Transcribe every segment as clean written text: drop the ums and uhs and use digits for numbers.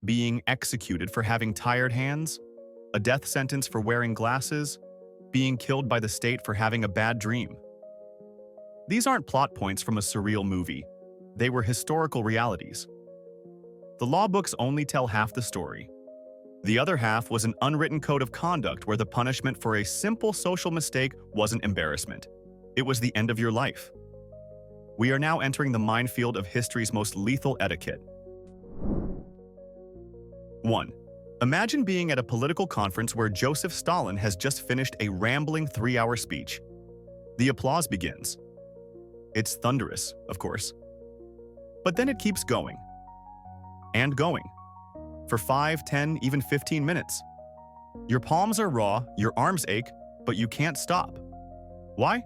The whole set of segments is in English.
being executed for having tired hands, a death sentence for wearing glasses, being killed by the state for having a bad dream. These aren't plot points from a surreal movie. They were historical realities. The law books only tell half the story. The other half was an unwritten code of conduct where the punishment for a simple social mistake wasn't embarrassment. It was the end of your life. We are now entering the minefield of history's most lethal etiquette. 1. Imagine being at a political conference where Joseph Stalin has just finished a rambling 3-hour speech. The applause begins. It's thunderous, of course. But then it keeps going. And going. For 5, 10, even 15 minutes. Your palms are raw, your arms ache, but you can't stop. Why?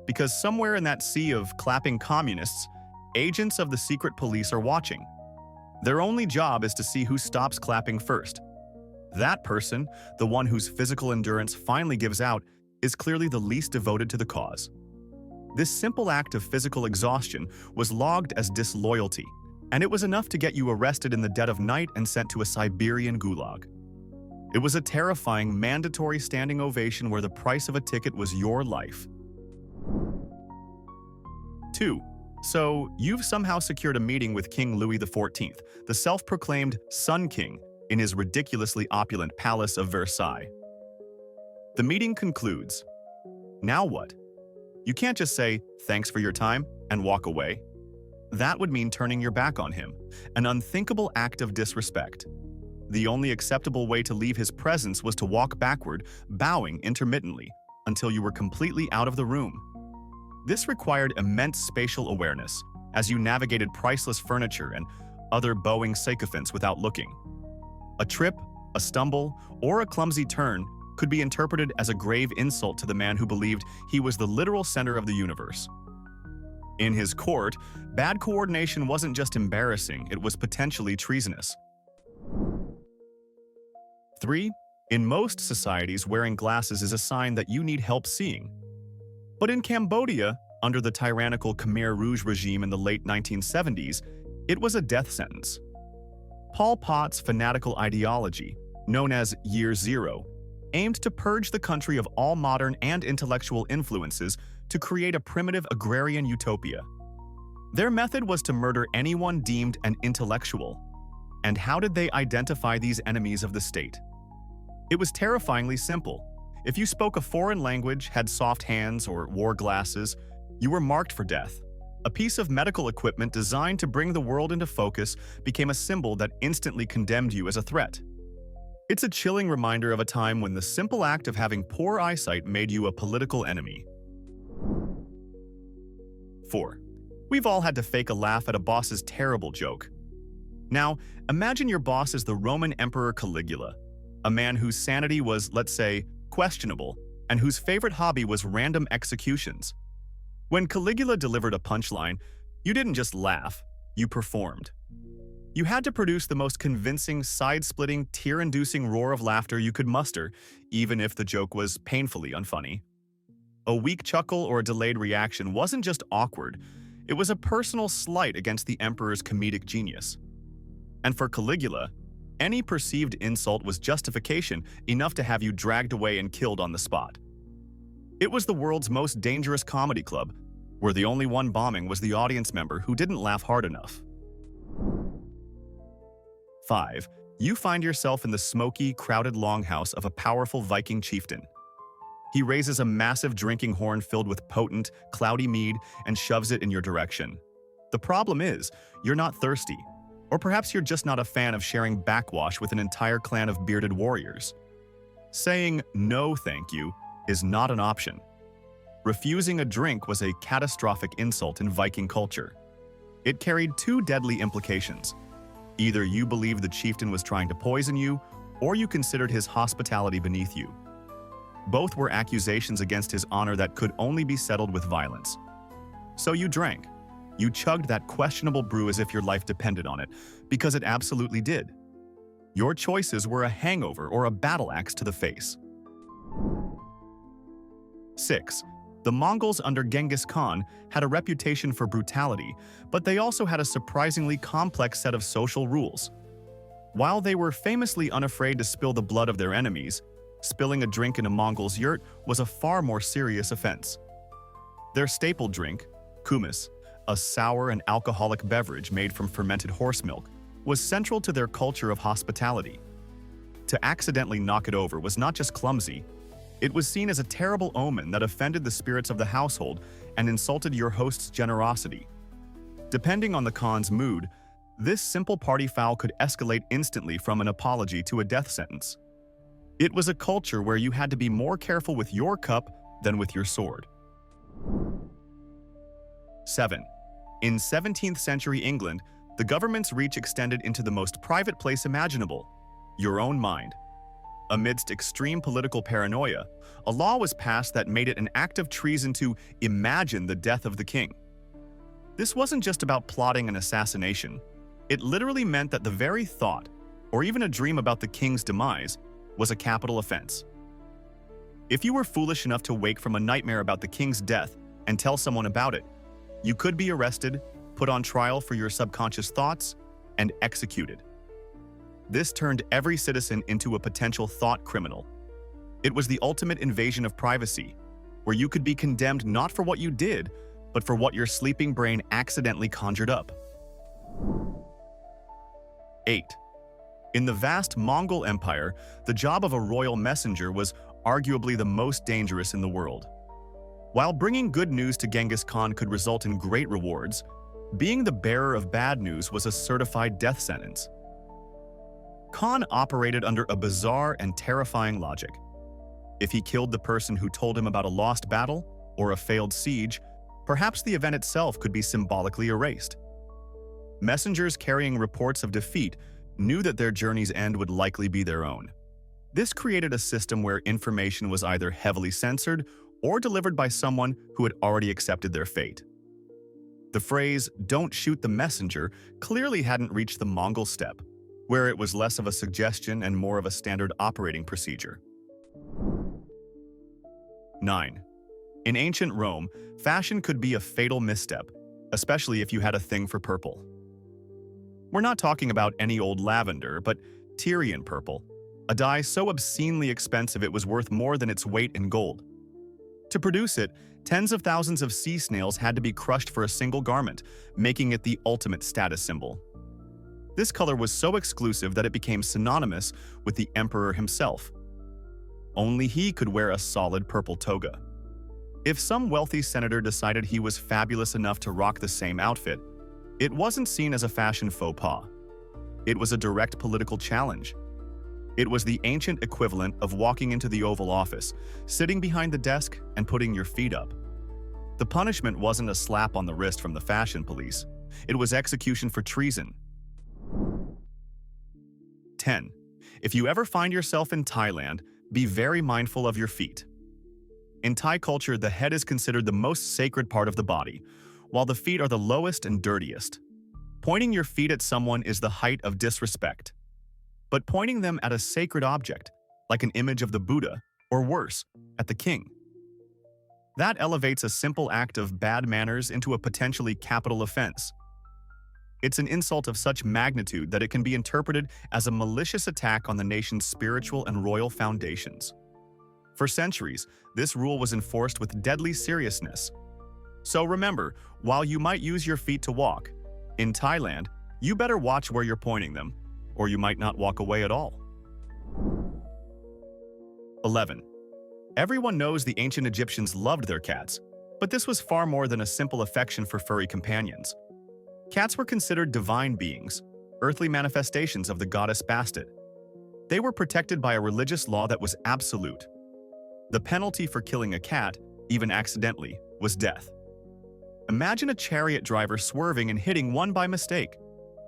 Because somewhere in that sea of clapping communists, agents of the secret police are watching. Their only job is to see who stops clapping first. That person, the one whose physical endurance finally gives out, is clearly the least devoted to the cause. This simple act of physical exhaustion was logged as disloyalty, and it was enough to get you arrested in the dead of night and sent to a Siberian gulag. It was a terrifying, mandatory standing ovation where the price of a ticket was your life. 2. So, you've somehow secured a meeting with King Louis XIV, the self-proclaimed Sun King, in his ridiculously opulent palace of Versailles. The meeting concludes. Now what? You can't just say, "Thanks for your time," and walk away. That would mean turning your back on him, an unthinkable act of disrespect. The only acceptable way to leave his presence was to walk backward, bowing intermittently, until you were completely out of the room. This required immense spatial awareness, as you navigated priceless furniture and other bowing sycophants without looking. A trip, a stumble, or a clumsy turn could be interpreted as a grave insult to the man who believed he was the literal center of the universe. In his court, bad coordination wasn't just embarrassing, it was potentially treasonous. 3. In most societies, wearing glasses is a sign that you need help seeing. But in Cambodia, under the tyrannical Khmer Rouge regime in the late 1970s, it was a death sentence. Pol Pot's fanatical ideology, known as Year Zero, aimed to purge the country of all modern and intellectual influences to create a primitive agrarian utopia. Their method was to murder anyone deemed an intellectual. And how did they identify these enemies of the state? It was terrifyingly simple. If you spoke a foreign language, had soft hands, or wore glasses, you were marked for death. A piece of medical equipment designed to bring the world into focus became a symbol that instantly condemned you as a threat. It's a chilling reminder of a time when the simple act of having poor eyesight made you a political enemy. 4. We've all had to fake a laugh at a boss's terrible joke. Now, imagine your boss is the Roman Emperor Caligula, a man whose sanity was, let's say, questionable, and whose favorite hobby was random executions. When Caligula delivered a punchline, you didn't just laugh, you performed. You had to produce the most convincing, side-splitting, tear-inducing roar of laughter you could muster, even if the joke was painfully unfunny. A weak chuckle or a delayed reaction wasn't just awkward, it was a personal slight against the emperor's comedic genius. And for Caligula, any perceived insult was justification enough to have you dragged away and killed on the spot. It was the world's most dangerous comedy club, where the only one bombing was the audience member who didn't laugh hard enough. 5. You find yourself in the smoky, crowded longhouse of a powerful Viking chieftain. He raises a massive drinking horn filled with potent, cloudy mead and shoves it in your direction. The problem is, you're not thirsty. Or perhaps you're just not a fan of sharing backwash with an entire clan of bearded warriors. Saying no thank you is not an option. Refusing a drink was a catastrophic insult in Viking culture. It carried 2 deadly implications. Either you believed the chieftain was trying to poison you, or you considered his hospitality beneath you. Both were accusations against his honor that could only be settled with violence. So you drank. You chugged that questionable brew as if your life depended on it, because it absolutely did. Your choices were a hangover or a battle axe to the face. 6. The Mongols under Genghis Khan had a reputation for brutality, but they also had a surprisingly complex set of social rules. While they were famously unafraid to spill the blood of their enemies, spilling a drink in a Mongol's yurt was a far more serious offense. Their staple drink, kumis, a sour and alcoholic beverage made from fermented horse milk, was central to their culture of hospitality. To accidentally knock it over was not just clumsy, it was seen as a terrible omen that offended the spirits of the household and insulted your host's generosity. Depending on the Khan's mood, this simple party foul could escalate instantly from an apology to a death sentence. It was a culture where you had to be more careful with your cup than with your sword. 7. In 17th century England, the government's reach extended into the most private place imaginable, your own mind. Amidst extreme political paranoia, a law was passed that made it an act of treason to imagine the death of the king. This wasn't just about plotting an assassination. It literally meant that the very thought, or even a dream about the king's demise, was a capital offense. If you were foolish enough to wake from a nightmare about the king's death and tell someone about it, you could be arrested, put on trial for your subconscious thoughts, and executed. This turned every citizen into a potential thought criminal. It was the ultimate invasion of privacy, where you could be condemned not for what you did, but for what your sleeping brain accidentally conjured up. 8. In the vast Mongol Empire, the job of a royal messenger was arguably the most dangerous in the world. While bringing good news to Genghis Khan could result in great rewards, being the bearer of bad news was a certified death sentence. Khan operated under a bizarre and terrifying logic. If he killed the person who told him about a lost battle or a failed siege, perhaps the event itself could be symbolically erased. Messengers carrying reports of defeat knew that their journey's end would likely be their own. This created a system where information was either heavily censored or delivered by someone who had already accepted their fate. The phrase, "don't shoot the messenger," clearly hadn't reached the Mongol steppe, where it was less of a suggestion and more of a standard operating procedure. 9. In ancient Rome, fashion could be a fatal misstep, especially if you had a thing for purple. We're not talking about any old lavender, but Tyrian purple, a dye so obscenely expensive it was worth more than its weight in gold. To produce it, tens of thousands of sea snails had to be crushed for a single garment, making it the ultimate status symbol. This color was so exclusive that it became synonymous with the emperor himself. Only he could wear a solid purple toga. If some wealthy senator decided he was fabulous enough to rock the same outfit, it wasn't seen as a fashion faux pas. It was a direct political challenge. It was the ancient equivalent of walking into the Oval Office, sitting behind the desk, and putting your feet up. The punishment wasn't a slap on the wrist from the fashion police. It was execution for treason. 10. If you ever find yourself in Thailand, be very mindful of your feet. In Thai culture, the head is considered the most sacred part of the body, while the feet are the lowest and dirtiest. Pointing your feet at someone is the height of disrespect. But pointing them at a sacred object, like an image of the Buddha, or worse, at the king, that elevates a simple act of bad manners into a potentially capital offense. It's an insult of such magnitude that it can be interpreted as a malicious attack on the nation's spiritual and royal foundations. For centuries, this rule was enforced with deadly seriousness. So remember, while you might use your feet to walk, in Thailand, you better watch where you're pointing them, or you might not walk away at all. 11. Everyone knows the ancient Egyptians loved their cats, but this was far more than a simple affection for furry companions. Cats were considered divine beings, earthly manifestations of the goddess Bastet. They were protected by a religious law that was absolute. The penalty for killing a cat, even accidentally, was death. Imagine a chariot driver swerving and hitting one by mistake.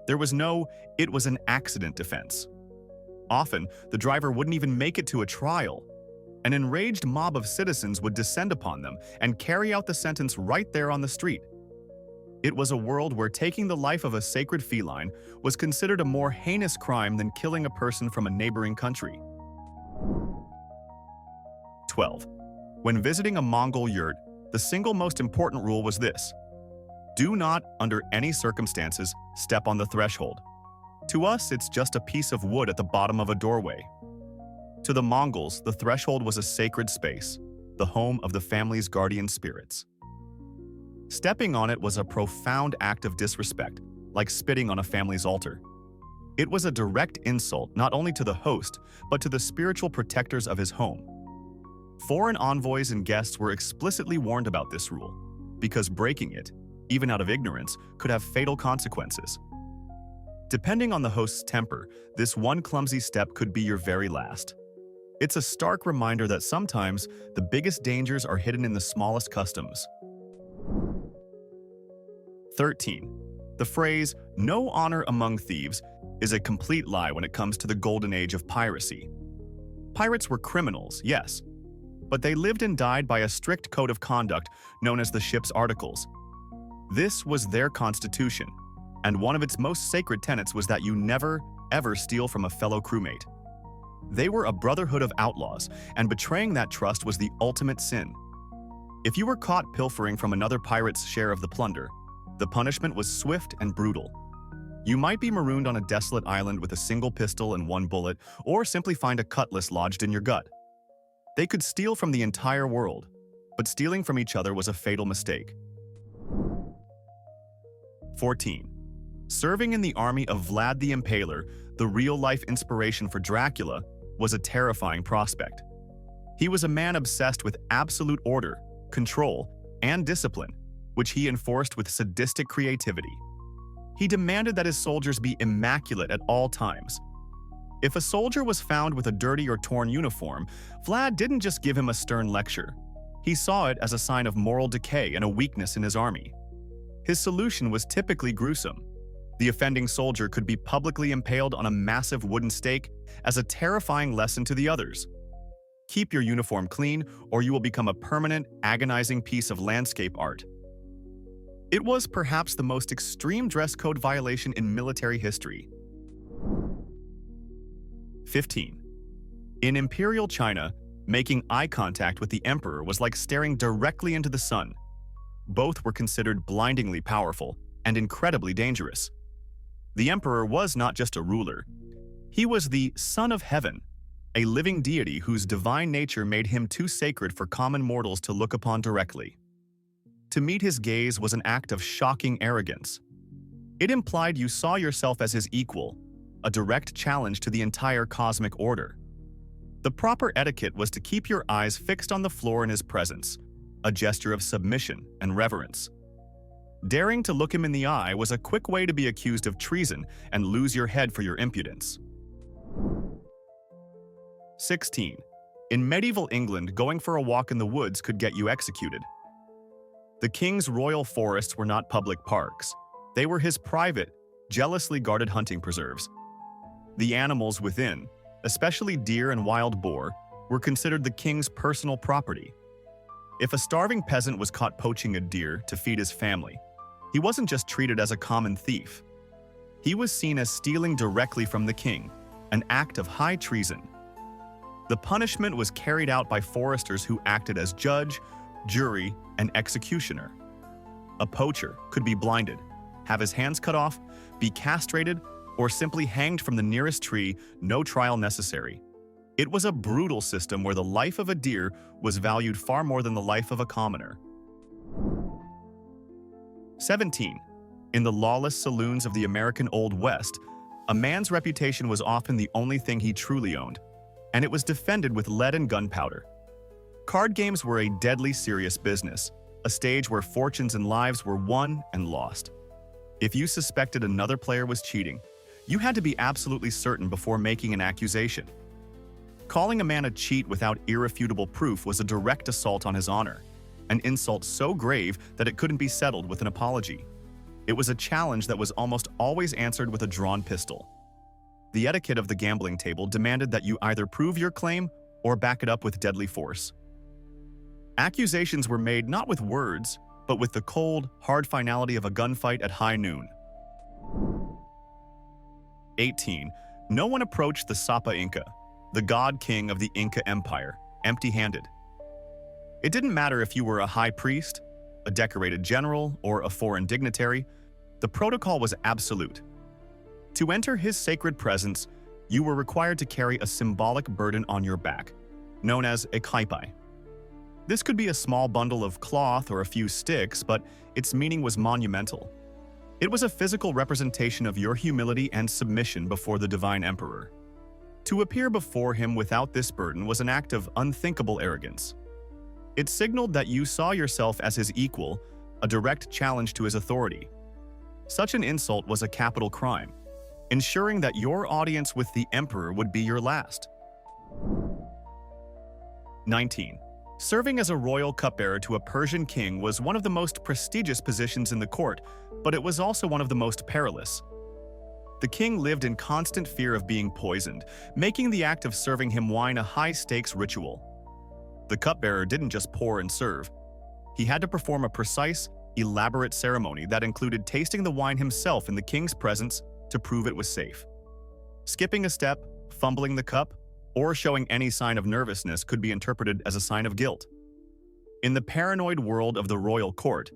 There was no, "it was an accident" defense. Often, the driver wouldn't even make it to a trial. An enraged mob of citizens would descend upon them and carry out the sentence right there on the street. It was a world where taking the life of a sacred feline was considered a more heinous crime than killing a person from a neighboring country. 12. When visiting a Mongol yurt, the single most important rule was this: do not, under any circumstances, step on the threshold. To us, it's just a piece of wood at the bottom of a doorway. To the Mongols, the threshold was a sacred space, the home of the family's guardian spirits. Stepping on it was a profound act of disrespect, like spitting on a family's altar. It was a direct insult not only to the host, but to the spiritual protectors of his home. Foreign envoys and guests were explicitly warned about this rule, because breaking it, even out of ignorance, could have fatal consequences. Depending on the host's temper, this one clumsy step could be your very last. It's a stark reminder that sometimes the biggest dangers are hidden in the smallest customs. 13. The phrase, "no honor among thieves," is a complete lie when it comes to the golden age of piracy. Pirates were criminals, yes, but they lived and died by a strict code of conduct known as the ship's articles. This was their constitution, and one of its most sacred tenets was that you never, ever steal from a fellow crewmate. They were a brotherhood of outlaws, and betraying that trust was the ultimate sin. If you were caught pilfering from another pirate's share of the plunder, the punishment was swift and brutal. You might be marooned on a desolate island with a single pistol and one bullet, or simply find a cutlass lodged in your gut. They could steal from the entire world, but stealing from each other was a fatal mistake. 14. Serving in the army of Vlad the Impaler, the real-life inspiration for Dracula, was a terrifying prospect. He was a man obsessed with absolute order, control, and discipline, which he enforced with sadistic creativity. He demanded that his soldiers be immaculate at all times. If a soldier was found with a dirty or torn uniform, Vlad didn't just give him a stern lecture. He saw it as a sign of moral decay and a weakness in his army. His solution was typically gruesome. The offending soldier could be publicly impaled on a massive wooden stake as a terrifying lesson to the others. Keep your uniform clean, or you will become a permanent, agonizing piece of landscape art. It was perhaps the most extreme dress code violation in military history. 15. In Imperial China, making eye contact with the emperor was like staring directly into the sun. Both were considered blindingly powerful and incredibly dangerous. The emperor was not just a ruler. He was the Son of Heaven, a living deity whose divine nature made him too sacred for common mortals to look upon directly. To meet his gaze was an act of shocking arrogance. It implied you saw yourself as his equal, a direct challenge to the entire cosmic order. The proper etiquette was to keep your eyes fixed on the floor in his presence, a gesture of submission and reverence. Daring to look him in the eye was a quick way to be accused of treason and lose your head for your impudence. 16. In medieval England, going for a walk in the woods could get you executed. The king's royal forests were not public parks. They were his private, jealously guarded hunting preserves. The animals within, especially deer and wild boar, were considered the king's personal property. If a starving peasant was caught poaching a deer to feed his family, he wasn't just treated as a common thief. He was seen as stealing directly from the king, an act of high treason. The punishment was carried out by foresters who acted as judge, jury, and executioner. A poacher could be blinded, have his hands cut off, be castrated, or simply hanged from the nearest tree, no trial necessary. It was a brutal system where the life of a deer was valued far more than the life of a commoner. 17. In the lawless saloons of the American Old West, a man's reputation was often the only thing he truly owned, and it was defended with lead and gunpowder. Card games were a deadly serious business, a stage where fortunes and lives were won and lost. If you suspected another player was cheating, you had to be absolutely certain before making an accusation. Calling a man a cheat without irrefutable proof was a direct assault on his honor, an insult so grave that it couldn't be settled with an apology. It was a challenge that was almost always answered with a drawn pistol. The etiquette of the gambling table demanded that you either prove your claim or back it up with deadly force. Accusations were made not with words, but with the cold, hard finality of a gunfight at high noon. 18. No one approached the Sapa Inca, the god-king of the Inca Empire, empty-handed. It didn't matter if you were a high priest, a decorated general, or a foreign dignitary. The protocol was absolute. To enter his sacred presence, you were required to carry a symbolic burden on your back, known as a kaipai. This could be a small bundle of cloth or a few sticks, but its meaning was monumental. It was a physical representation of your humility and submission before the divine emperor. To appear before him without this burden was an act of unthinkable arrogance. It signaled that you saw yourself as his equal, a direct challenge to his authority. Such an insult was a capital crime, ensuring that your audience with the emperor would be your last. 19. Serving as a royal cupbearer to a Persian king was one of the most prestigious positions in the court, but it was also one of the most perilous. The king lived in constant fear of being poisoned, making the act of serving him wine a high-stakes ritual. The cupbearer didn't just pour and serve. He had to perform a precise, elaborate ceremony that included tasting the wine himself in the king's presence to prove it was safe. Skipping a step, fumbling the cup, or showing any sign of nervousness could be interpreted as a sign of guilt. In the paranoid world of the royal court,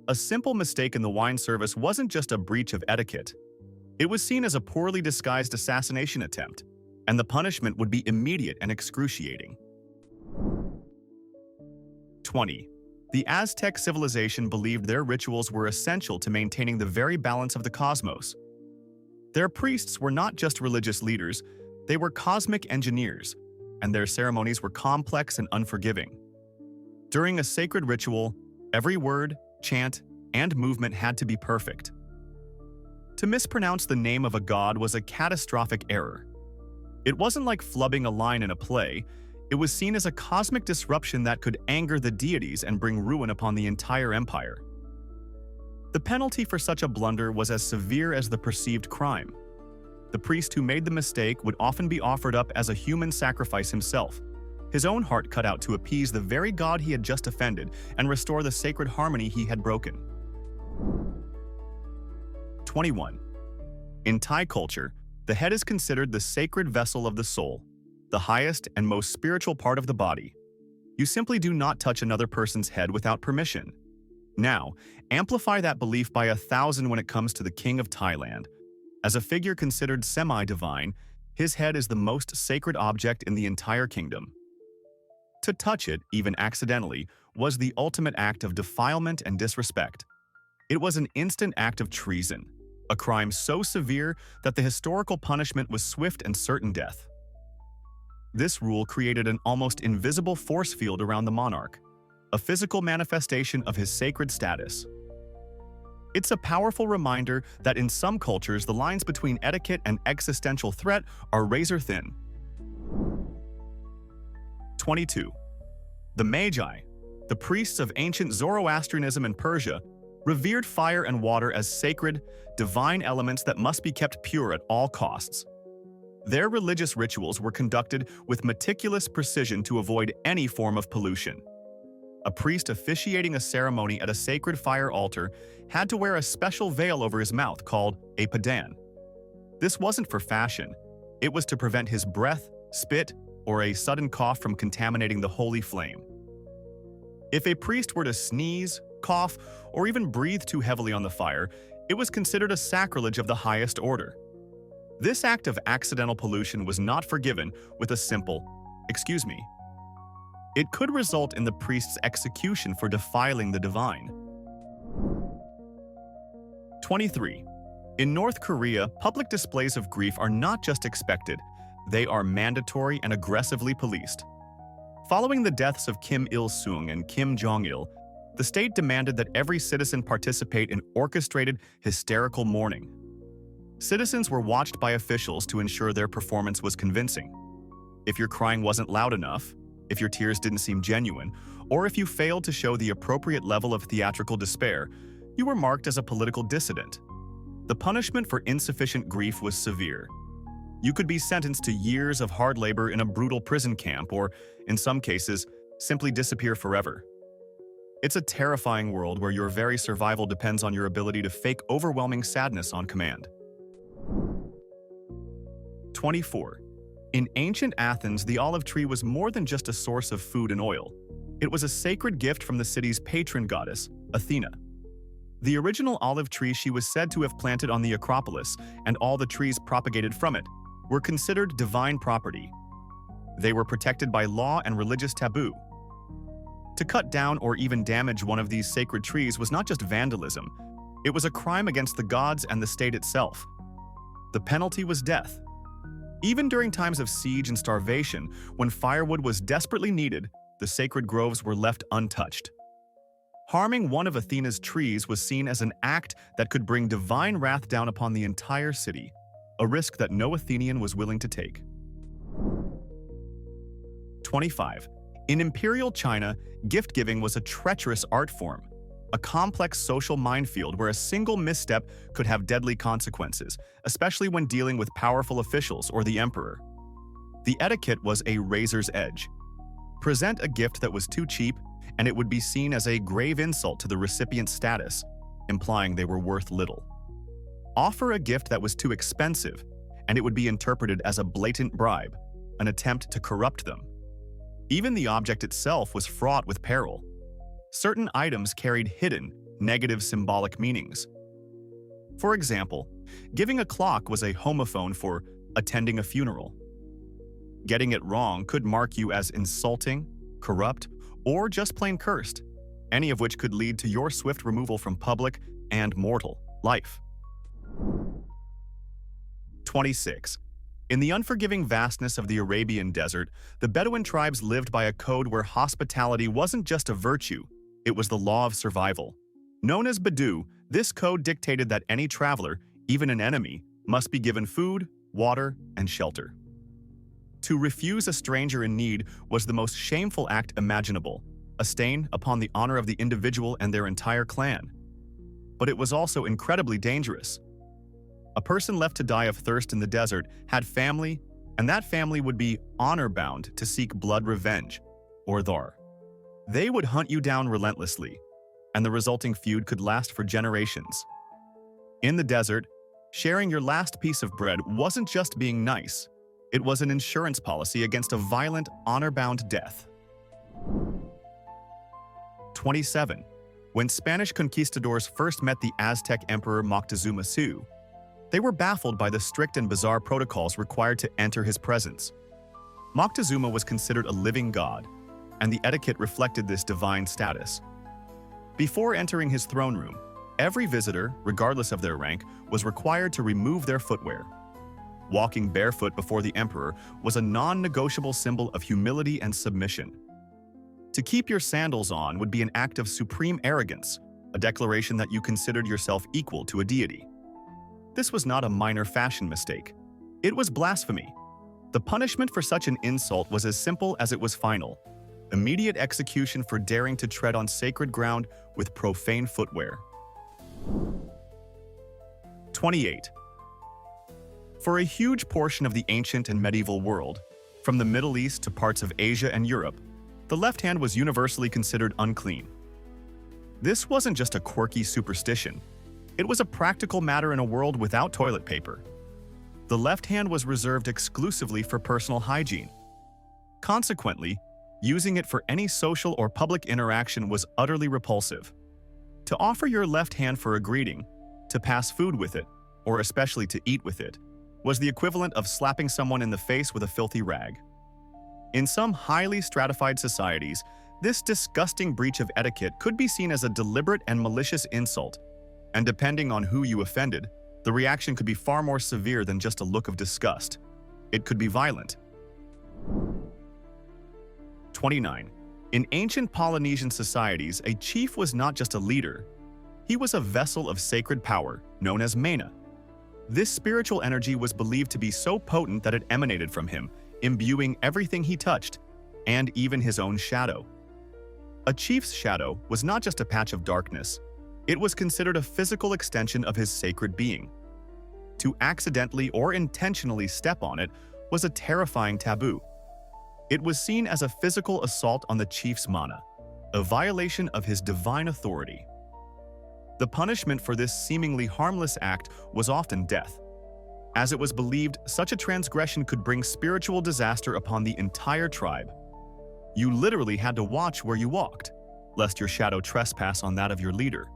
a simple mistake in the wine service wasn't just a breach of etiquette. It was seen as a poorly disguised assassination attempt, and the punishment would be immediate and excruciating. 20. The Aztec civilization believed their rituals were essential to maintaining the very balance of the cosmos. Their priests were not just religious leaders, they were cosmic engineers, and their ceremonies were complex and unforgiving. During a sacred ritual, every word, chant, and movement had to be perfect. To mispronounce the name of a god was a catastrophic error. It wasn't like flubbing a line in a play. It was seen as a cosmic disruption that could anger the deities and bring ruin upon the entire empire. The penalty for such a blunder was as severe as the perceived crime. The priest who made the mistake would often be offered up as a human sacrifice himself, his own heart cut out to appease the very god he had just offended and restore the sacred harmony he had broken. 21. In Thai culture, the head is considered the sacred vessel of the soul, the highest and most spiritual part of the body. You simply do not touch another person's head without permission. Now, amplify that belief by 1,000 when it comes to the King of Thailand. As a figure considered semi-divine, his head is the most sacred object in the entire kingdom. To touch it, even accidentally, was the ultimate act of defilement and disrespect. It was an instant act of treason, a crime so severe that the historical punishment was swift and certain death. This rule created an almost invisible force field around the monarch, a physical manifestation of his sacred status. It's a powerful reminder that in some cultures, the lines between etiquette and existential threat are razor thin. 22. The Magi, the priests of ancient Zoroastrianism in Persia, revered fire and water as sacred, divine elements that must be kept pure at all costs. Their religious rituals were conducted with meticulous precision to avoid any form of pollution. A priest officiating a ceremony at a sacred fire altar had to wear a special veil over his mouth called a padan. This wasn't for fashion. It was to prevent his breath, spit, or a sudden cough from contaminating the holy flame. If a priest were to sneeze, cough, or even breathe too heavily on the fire, it was considered a sacrilege of the highest order. This act of accidental pollution was not forgiven with a simple, "Excuse me." It could result in the priest's execution for defiling the divine. 23. In North Korea, public displays of grief are not just expected, they are mandatory and aggressively policed. Following the deaths of Kim Il-sung and Kim Jong-il, the state demanded that every citizen participate in orchestrated, hysterical mourning. Citizens were watched by officials to ensure their performance was convincing. If your crying wasn't loud enough, if your tears didn't seem genuine, or if you failed to show the appropriate level of theatrical despair, you were marked as a political dissident. The punishment for insufficient grief was severe. You could be sentenced to years of hard labor in a brutal prison camp, or, in some cases, simply disappear forever. It's a terrifying world where your very survival depends on your ability to fake overwhelming sadness on command. 24. In ancient Athens, the olive tree was more than just a source of food and oil. It was a sacred gift from the city's patron goddess, Athena. The original olive tree she was said to have planted on the Acropolis, and all the trees propagated from it, were considered divine property. They were protected by law and religious taboo. To cut down or even damage one of these sacred trees was not just vandalism, it was a crime against the gods and the state itself. The penalty was death. Even during times of siege and starvation, when firewood was desperately needed, the sacred groves were left untouched. Harming one of Athena's trees was seen as an act that could bring divine wrath down upon the entire city, a risk that no Athenian was willing to take. 25. In imperial China, gift-giving was a treacherous art form, a complex social minefield where a single misstep could have deadly consequences, especially when dealing with powerful officials or the emperor. The etiquette was a razor's edge. Present a gift that was too cheap, and it would be seen as a grave insult to the recipient's status, implying they were worth little. Offer a gift that was too expensive, and it would be interpreted as a blatant bribe, an attempt to corrupt them. Even the object itself was fraught with peril. Certain items carried hidden, negative symbolic meanings. For example, giving a clock was a homophone for attending a funeral. Getting it wrong could mark you as insulting, corrupt, or just plain cursed, any of which could lead to your swift removal from public and mortal life. 26. In the unforgiving vastness of the Arabian desert, the Bedouin tribes lived by a code where hospitality wasn't just a virtue, it was the law of survival. Known as Badu, this code dictated that any traveler, even an enemy, must be given food, water, and shelter. To refuse a stranger in need was the most shameful act imaginable, a stain upon the honor of the individual and their entire clan. But it was also incredibly dangerous. A person left to die of thirst in the desert had family, and that family would be honor-bound to seek blood revenge, or dhar. They would hunt you down relentlessly, and the resulting feud could last for generations. In the desert, sharing your last piece of bread wasn't just being nice, it was an insurance policy against a violent, honor-bound death. 27. When Spanish conquistadors first met the Aztec Emperor Moctezuma II, they were baffled by the strict and bizarre protocols required to enter his presence. Moctezuma was considered a living god, and the etiquette reflected this divine status. Before entering his throne room, every visitor, regardless of their rank, was required to remove their footwear. Walking barefoot before the emperor was a non-negotiable symbol of humility and submission. To keep your sandals on would be an act of supreme arrogance, a declaration that you considered yourself equal to a deity. This was not a minor fashion mistake. It was blasphemy. The punishment for such an insult was as simple as it was final: immediate execution for daring to tread on sacred ground with profane footwear. 28. For a huge portion of the ancient and medieval world, from the Middle East to parts of Asia and Europe, the left hand was universally considered unclean. This wasn't just a quirky superstition. It was a practical matter in a world without toilet paper. The left hand was reserved exclusively for personal hygiene. Consequently, using it for any social or public interaction was utterly repulsive. To offer your left hand for a greeting, to pass food with it, or especially to eat with it, was the equivalent of slapping someone in the face with a filthy rag. In some highly stratified societies, this disgusting breach of etiquette could be seen as a deliberate and malicious insult, and depending on who you offended, the reaction could be far more severe than just a look of disgust. It could be violent. 29. In ancient Polynesian societies, a chief was not just a leader. He was a vessel of sacred power, known as mana. This spiritual energy was believed to be so potent that it emanated from him, imbuing everything he touched, and even his own shadow. A chief's shadow was not just a patch of darkness. It was considered a physical extension of his sacred being. To accidentally or intentionally step on it was a terrifying taboo. It was seen as a physical assault on the chief's mana, a violation of his divine authority. The punishment for this seemingly harmless act was often death, as it was believed such a transgression could bring spiritual disaster upon the entire tribe. You literally had to watch where you walked, lest your shadow trespass on that of your leader.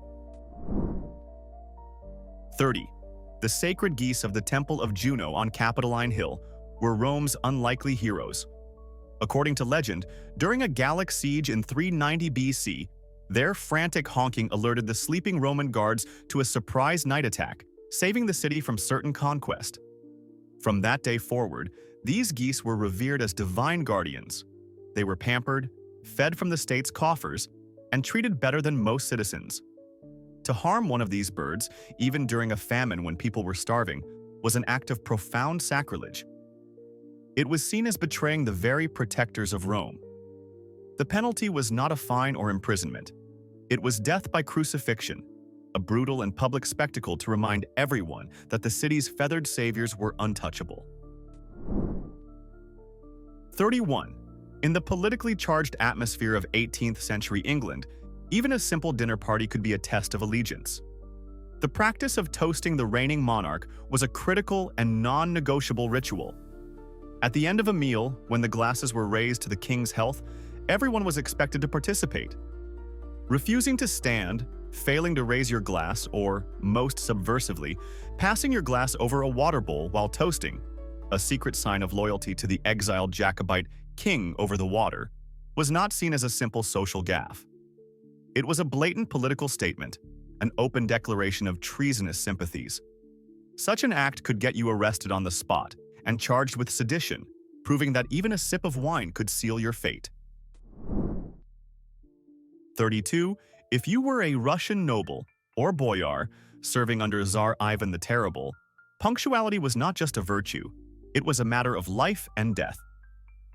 30. The sacred geese of the Temple of Juno on Capitoline Hill were Rome's unlikely heroes. According to legend, during a Gallic siege in 390 BC, their frantic honking alerted the sleeping Roman guards to a surprise night attack, saving the city from certain conquest. From that day forward, these geese were revered as divine guardians. They were pampered, fed from the state's coffers, and treated better than most citizens. To harm one of these birds, even during a famine when people were starving, was an act of profound sacrilege. It was seen as betraying the very protectors of Rome. The penalty was not a fine or imprisonment. It was death by crucifixion, a brutal and public spectacle to remind everyone that the city's feathered saviors were untouchable. 31. In the politically charged atmosphere of 18th century England, even a simple dinner party could be a test of allegiance. The practice of toasting the reigning monarch was a critical and non-negotiable ritual. At the end of a meal, when the glasses were raised to the king's health, everyone was expected to participate. Refusing to stand, failing to raise your glass, or, most subversively, passing your glass over a water bowl while toasting, a secret sign of loyalty to the exiled Jacobite king over the water, was not seen as a simple social gaffe. It was a blatant political statement, an open declaration of treasonous sympathies. Such an act could get you arrested on the spot and charged with sedition, proving that even a sip of wine could seal your fate. 32. If you were a Russian noble or boyar serving under Tsar Ivan the Terrible, punctuality was not just a virtue, it was a matter of life and death.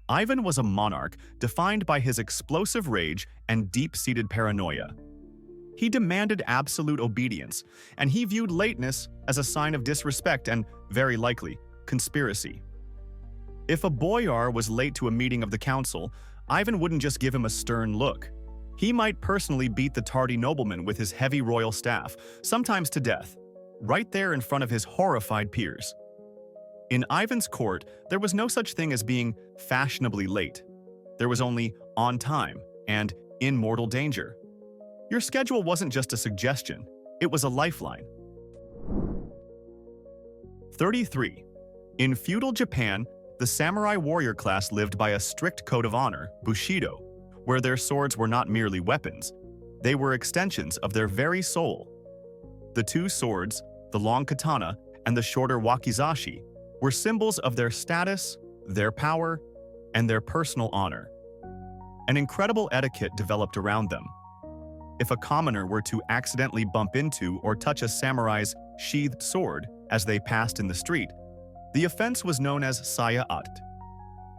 Ivan was a monarch defined by his explosive rage and deep-seated paranoia. He demanded absolute obedience, and he viewed lateness as a sign of disrespect and, very likely, conspiracy. If a boyar was late to a meeting of the council, Ivan wouldn't just give him a stern look. He might personally beat the tardy nobleman with his heavy royal staff, sometimes to death, right there in front of his horrified peers. In Ivan's court, there was no such thing as being fashionably late. There was only on time and in mortal danger. Your schedule wasn't just a suggestion, it was a lifeline. 33. In feudal Japan, the samurai warrior class lived by a strict code of honor, bushido, where their swords were not merely weapons. They were extensions of their very soul. The two swords, the long katana and the shorter wakizashi, were symbols of their status, their power, and their personal honor. An incredible etiquette developed around them. If a commoner were to accidentally bump into or touch a samurai's sheathed sword as they passed in the street, the offense was known as saya-at.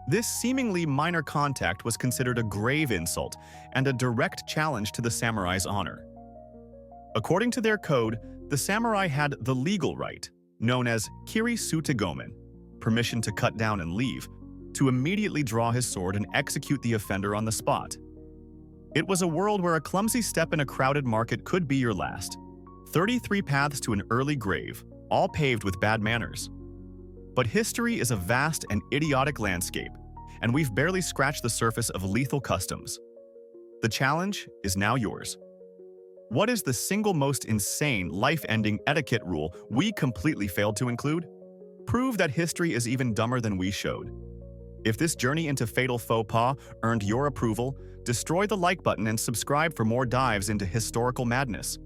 This seemingly minor contact was considered a grave insult and a direct challenge to the samurai's honor. According to their code, the samurai had the legal right, known as kiri sutegomen, permission to cut down and leave, to immediately draw his sword and execute the offender on the spot. It was a world where a clumsy step in a crowded market could be your last. 33 paths to an early grave, all paved with bad manners. But history is a vast and idiotic landscape, and we've barely scratched the surface of lethal customs. The challenge is now yours. What is the single most insane, life-ending etiquette rule we completely failed to include? Prove that history is even dumber than we showed. If this journey into fatal faux pas earned your approval, destroy the like button and subscribe for more dives into historical madness.